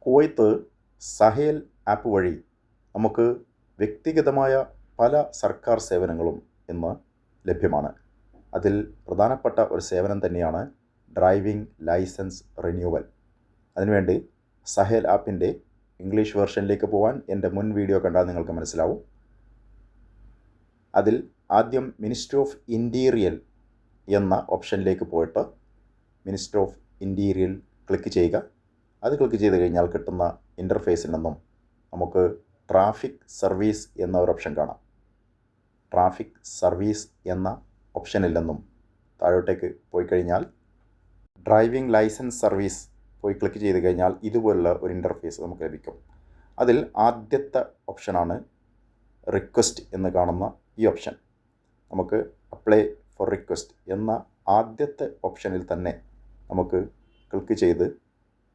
Kuwait Sahel app വഴി നമുക്ക് വ്യക്തിഗതമായ പല സർക്കാർ സേവനങ്ങളും ഇന്ന് ലഭ്യമാണ്. അതിൽ പ്രധാനപ്പെട്ട ഒരു സേവനം തന്നെയാണ് ഡ്രൈവിംഗ് ലൈസൻസ് റിന്യൂവൽ. അതിനുവേണ്ടി സഹേൽ ആപ്പിൻ്റെ ഇംഗ്ലീഷ് വെർഷനിലേക്ക് പോകാൻ എൻ്റെ മുൻ വീഡിയോ കണ്ടാൽ നിങ്ങൾക്ക് മനസ്സിലാവും. അതിൽ ആദ്യം മിനിസ്ട്രി ഓഫ് ഇൻറ്റീരിയർ എന്ന ഓപ്ഷനിലേക്ക് പോയിട്ട് മിനിസ്ട്രി ഓഫ് ഇൻറ്റീരിയർ ക്ലിക്ക് ചെയ്യുക. അത് ക്ലിക്ക് ചെയ്ത് കഴിഞ്ഞാൽ കിട്ടുന്ന ഇൻ്റർഫേസിൽ നിന്നും നമുക്ക് ട്രാഫിക് സർവീസ് എന്ന ഒരു ഓപ്ഷൻ കാണാം. ട്രാഫിക് സർവീസ് എന്ന ഓപ്ഷനിൽ നിന്നും താഴോട്ടേക്ക് പോയി കഴിഞ്ഞാൽ ഡ്രൈവിംഗ് ലൈസൻസ് സർവീസ് പോയി ക്ലിക്ക് ചെയ്ത് കഴിഞ്ഞാൽ ഇതുപോലുള്ള ഒരു ഇൻ്റർഫേസ് നമുക്ക് ലഭിക്കും. അതിൽ ആദ്യത്തെ ഓപ്ഷനാണ് റിക്വസ്റ്റ് എന്ന് കാണുന്ന ഈ ഓപ്ഷൻ. നമുക്ക് അപ്ലൈ ഫോർ റിക്വസ്റ്റ് എന്ന ആദ്യത്തെ ഓപ്ഷനിൽ തന്നെ നമുക്ക് ക്ലിക്ക് ചെയ്ത്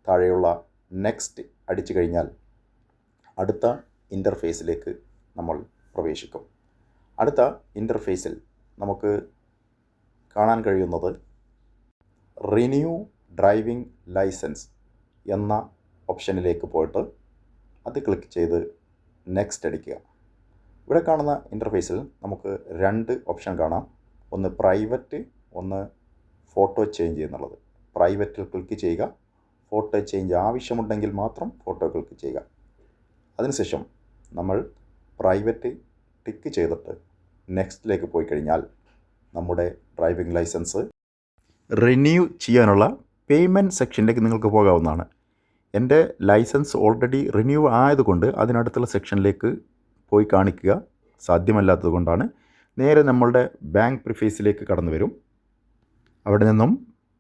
താഴെയുള്ള നെക്സ്റ്റ് അടിച്ചു കഴിഞ്ഞാൽ അടുത്ത ഇൻ്റർഫേസിലേക്ക് നമ്മൾ പ്രവേശിക്കും. അടുത്ത ഇൻ്റർഫേസിൽ നമുക്ക് കാണാൻ കഴിയുന്നത് റിന്യൂ ഡ്രൈവിംഗ് ലൈസൻസ് എന്ന ഓപ്ഷനിലേക്ക് പോയിട്ട് അത് ക്ലിക്ക് ചെയ്ത് നെക്സ്റ്റ് അടിക്കുക. ഇവിടെ കാണുന്ന ഇൻ്റർഫേസിൽ നമുക്ക് രണ്ട് ഓപ്ഷൻ കാണാം. ഒന്ന് പ്രൈവറ്റ്, ഒന്ന് ഫോട്ടോ ചേഞ്ച് എന്നുള്ളത്. പ്രൈവറ്റിൽ ക്ലിക്ക് ചെയ്യുക. ഫോട്ടോ ചേഞ്ച് ആവശ്യമുണ്ടെങ്കിൽ മാത്രം ഫോട്ടോ ക്ലിക്ക് ചെയ്യുക. അതിനുശേഷം നമ്മൾ പ്രൈവറ്റ് ടിക്ക് ചെയ്തിട്ട് നെക്സ്റ്റിലേക്ക് പോയി കഴിഞ്ഞാൽ നമ്മുടെ ഡ്രൈവിംഗ് ലൈസൻസ് റിന്യൂ ചെയ്യാനുള്ള പേയ്മെൻറ്റ് സെക്ഷനിലേക്ക് നിങ്ങൾക്ക് പോകാവുന്നതാണ്. എൻ്റെ ലൈസൻസ് ഓൾറെഡി റിന്യൂ ആയതുകൊണ്ട് അതിനടുത്തുള്ള സെക്ഷനിലേക്ക് പോയി കാണിക്കുക സാധ്യമല്ലാത്തത് കൊണ്ടാണ് നേരെ നമ്മളുടെ ബാങ്ക് പ്രിഫേസിലേക്ക് കടന്നു വരും. അവിടെ നിന്നും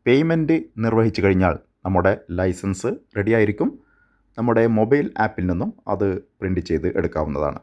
പേയ്മെൻറ്റ് നിർവഹിച്ചു കഴിഞ്ഞാൽ നമ്മുടെ ലൈസൻസ് റെഡിയായിരിക്കും. നമ്മുടെ മൊബൈൽ ആപ്പിൽ നിന്നും അത് പ്രിൻ്റ് ചെയ്ത് എടുക്കാവുന്നതാണ്.